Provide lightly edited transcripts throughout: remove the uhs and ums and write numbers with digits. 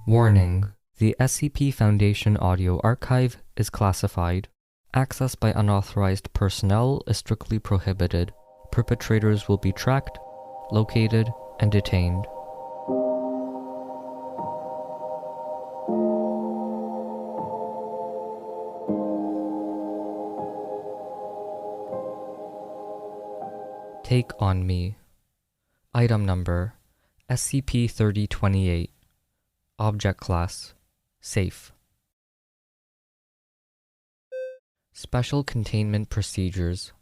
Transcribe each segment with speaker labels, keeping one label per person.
Speaker 1: Warning: the SCP Foundation audio archive is classified. Access by unauthorized personnel is strictly prohibited. Perpetrators will be tracked, located, and detained. Take on me. Item number: SCP-3028. Object Class: Safe. Special Containment Procedures.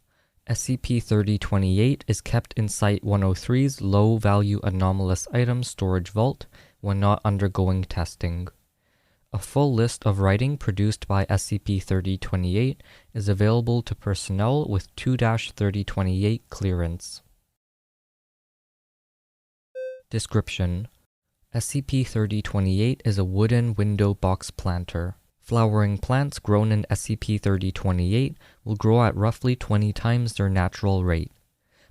Speaker 1: SCP-3028 is kept in Site-103's Low-Value Anomalous Items Storage Vault when not undergoing testing. A full list of writing produced by SCP-3028 is available to personnel with 2-3028 clearance. Description: SCP-3028 is a wooden window box planter. Flowering plants grown in SCP-3028 will grow at roughly 20 times their natural rate.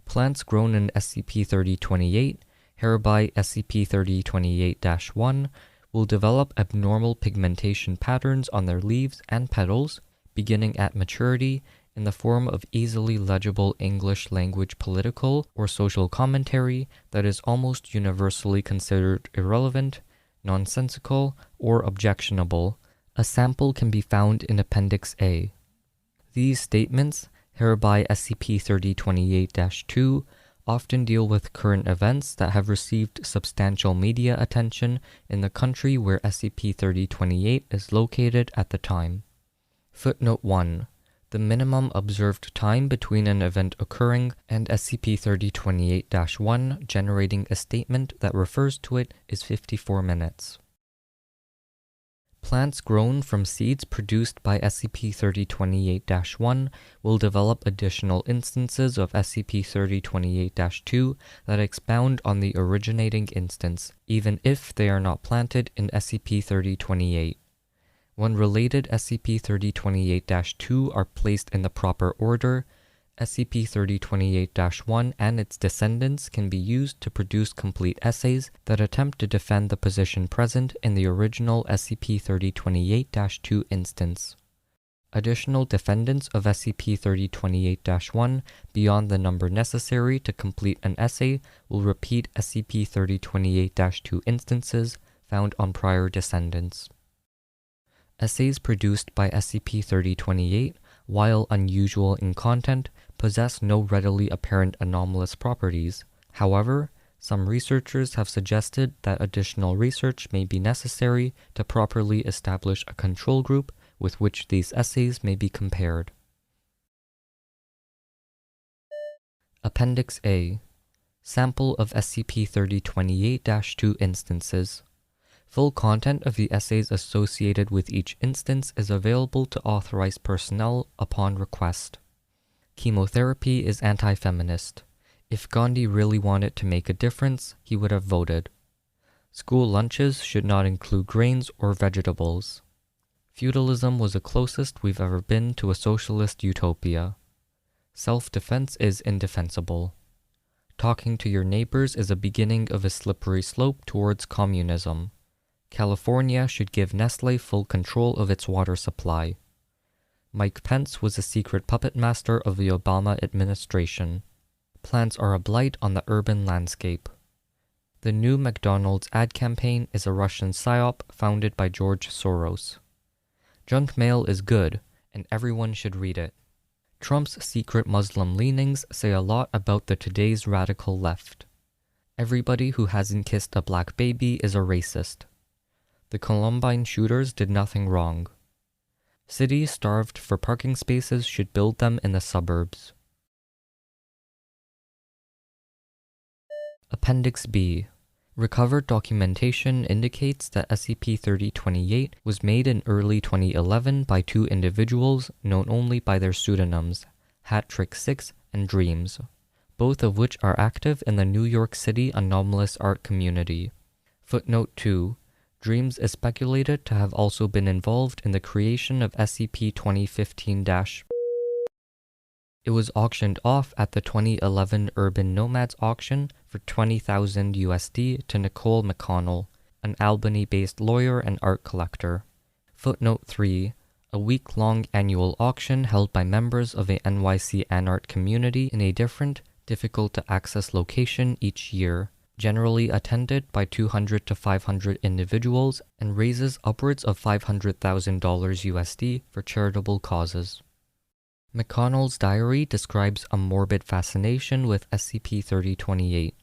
Speaker 1: Plants grown in SCP-3028, hereby SCP-3028-1, will develop abnormal pigmentation patterns on their leaves and petals, beginning at maturity, in the form of easily legible English language political or social commentary that is almost universally considered irrelevant, nonsensical, or objectionable. A sample can be found in Appendix A. These statements, hereby SCP-3028-2, often deal with current events that have received substantial media attention in the country where SCP-3028 is located at the time. Footnote 1. The minimum observed time between an event occurring and SCP-3028-1 generating a statement that refers to it is 54 minutes. Plants grown from seeds produced by SCP-3028-1 will develop additional instances of SCP-3028-2 that expound on the originating instance, even if they are not planted in SCP-3028. When related SCP-3028-2 are placed in the proper order, SCP-3028-1 and its descendants can be used to produce complete essays that attempt to defend the position present in the original SCP-3028-2 instance. Additional defendants of SCP-3028-1, beyond the number necessary to complete an essay, will repeat SCP-3028-2 instances found on prior descendants. Essays produced by SCP-3028, while unusual in content, possess no readily apparent anomalous properties. However, some researchers have suggested that additional research may be necessary to properly establish a control group with which these essays may be compared. Appendix A. Sample of SCP-3028-2 instances. Full content of the essays associated with each instance is available to authorized personnel upon request. Chemotherapy is anti-feminist. If Gandhi really wanted to make a difference, he would have voted. School lunches should not include grains or vegetables. Feudalism was the closest we've ever been to a socialist utopia. Self-defense is indefensible. Talking to your neighbors is a beginning of a slippery slope towards communism. California should give Nestle full control of its water supply. Mike Pence was a secret puppet master of the Obama administration. Plants are a blight on the urban landscape. The new McDonald's ad campaign is a Russian psyop founded by George Soros. Junk mail is good, and everyone should read it. Trump's secret Muslim leanings say a lot about the today's radical left. Everybody who hasn't kissed a black baby is a racist. The Columbine shooters did nothing wrong. Cities starved for parking spaces should build them in the suburbs. Appendix B. Recovered documentation indicates that SCP-3028 was made in early 2011 by two individuals known only by their pseudonyms, Hat-Trick6 and Dreams, both of which are active in the New York City anomalous art community. Footnote 2. Dreams is speculated to have also been involved in the creation of SCP-2015-. It was auctioned off at the 2011 Urban Nomads auction for $20,000 USD to Nicole McConnell, an Albany-based lawyer and art collector. Footnote 3. A week-long annual auction held by members of a NYC Anart community in a different, difficult-to-access location each year, generally attended by 200 to 500 individuals, and raises upwards of $500,000 USD for charitable causes. McConnell's diary describes a morbid fascination with SCP-3028.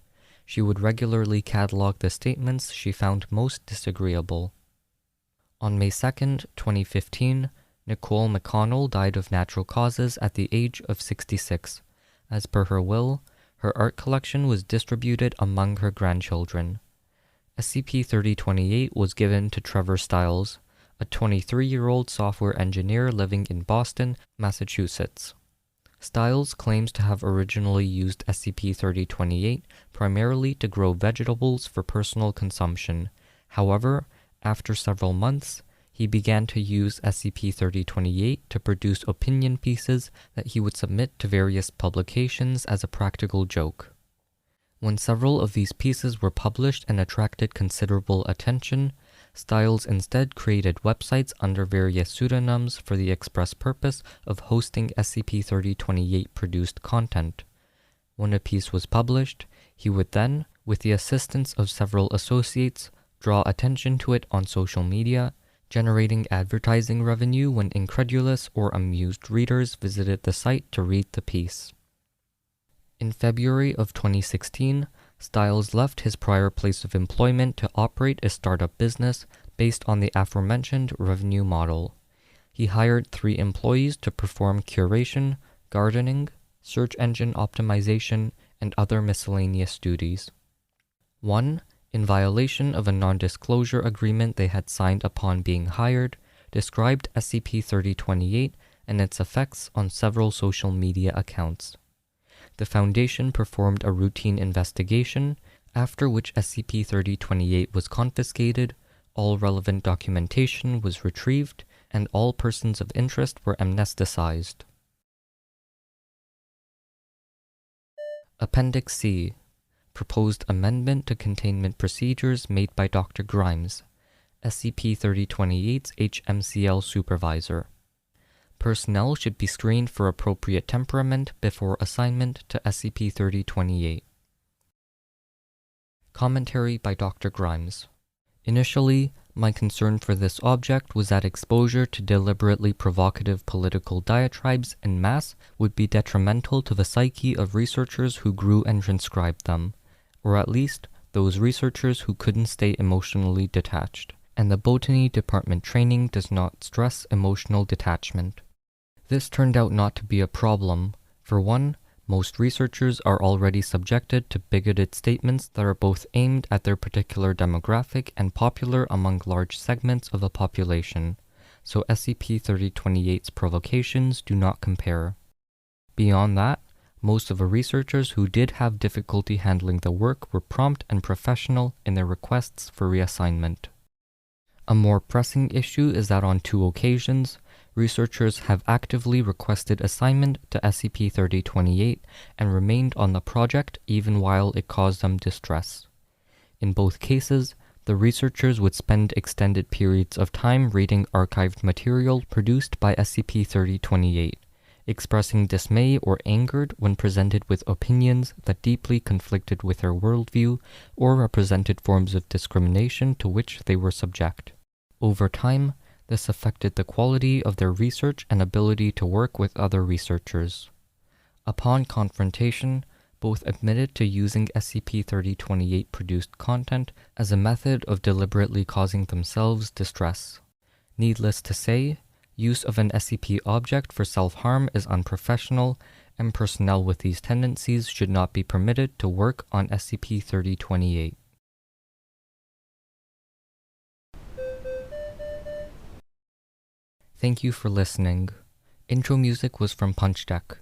Speaker 1: She would regularly catalog the statements she found most disagreeable. On May 2, 2015, Nicole McConnell died of natural causes at the age of 66. As per her will, her art collection was distributed among her grandchildren. SCP-3028 was given to Trevor Stiles, a 23-year-old software engineer living in Boston, Massachusetts. Stiles claims to have originally used SCP-3028 primarily to grow vegetables for personal consumption. However, after several months, he began to use SCP-3028 to produce opinion pieces that he would submit to various publications as a practical joke. When several of these pieces were published and attracted considerable attention, Stiles instead created websites under various pseudonyms for the express purpose of hosting SCP-3028 produced content. When a piece was published, he would then, with the assistance of several associates, draw attention to it on social media, generating advertising revenue when incredulous or amused readers visited the site to read the piece. In February of 2016, Stiles left his prior place of employment to operate a startup business based on the aforementioned revenue model. He hired 3 employees to perform curation, gardening, search engine optimization, and other miscellaneous duties. 1. In violation of a non-disclosure agreement they had signed upon being hired, described SCP-3028 and its effects on several social media accounts. The Foundation performed a routine investigation, after which SCP-3028 was confiscated, all relevant documentation was retrieved, and all persons of interest were amnesticized. Appendix C. Proposed amendment to containment procedures made by Dr. Grimes, SCP-3028's HMCL supervisor. Personnel should be screened for appropriate temperament before assignment to SCP-3028. Commentary by Dr. Grimes. Initially, my concern for this object was that exposure to deliberately provocative political diatribes en masse would be detrimental to the psyche of researchers who grew and transcribed them, or at least those researchers who couldn't stay emotionally detached, and the botany department training does not stress emotional detachment. This turned out not to be a problem. For one, most researchers are already subjected to bigoted statements that are both aimed at their particular demographic and popular among large segments of the population, so SCP-3028's provocations do not compare. Beyond that, most of the researchers who did have difficulty handling the work were prompt and professional in their requests for reassignment. A more pressing issue is that on 2 occasions, researchers have actively requested assignment to SCP-3028 and remained on the project even while it caused them distress. In both cases, the researchers would spend extended periods of time reading archived material produced by SCP-3028, expressing dismay or angered when presented with opinions that deeply conflicted with their worldview or represented forms of discrimination to which they were subject. Over time, this affected the quality of their research and ability to work with other researchers. Upon confrontation, both admitted to using SCP-3028 produced content as a method of deliberately causing themselves distress. Needless to say, use of an SCP object for self-harm is unprofessional, and personnel with these tendencies should not be permitted to work on SCP-3028. Thank you for listening. Intro music was from Punchdeck.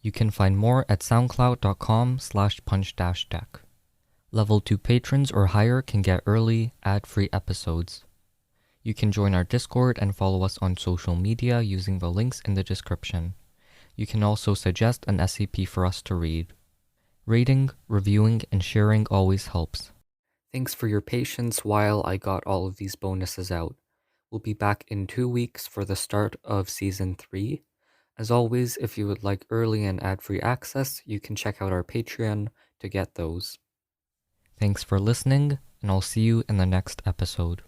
Speaker 1: You can find more at soundcloud.com/punch-deck. Level 2 patrons or higher can get early, ad-free episodes. You can join our Discord and follow us on social media using the links in the description. You can also suggest an SCP for us to read. Rating, reviewing, and sharing always helps. Thanks for your patience while I got all of these bonuses out. We'll be back in 2 weeks for the start of Season 3. As always, if you would like early and ad-free access, you can check out our Patreon to get those. Thanks for listening, and I'll see you in the next episode.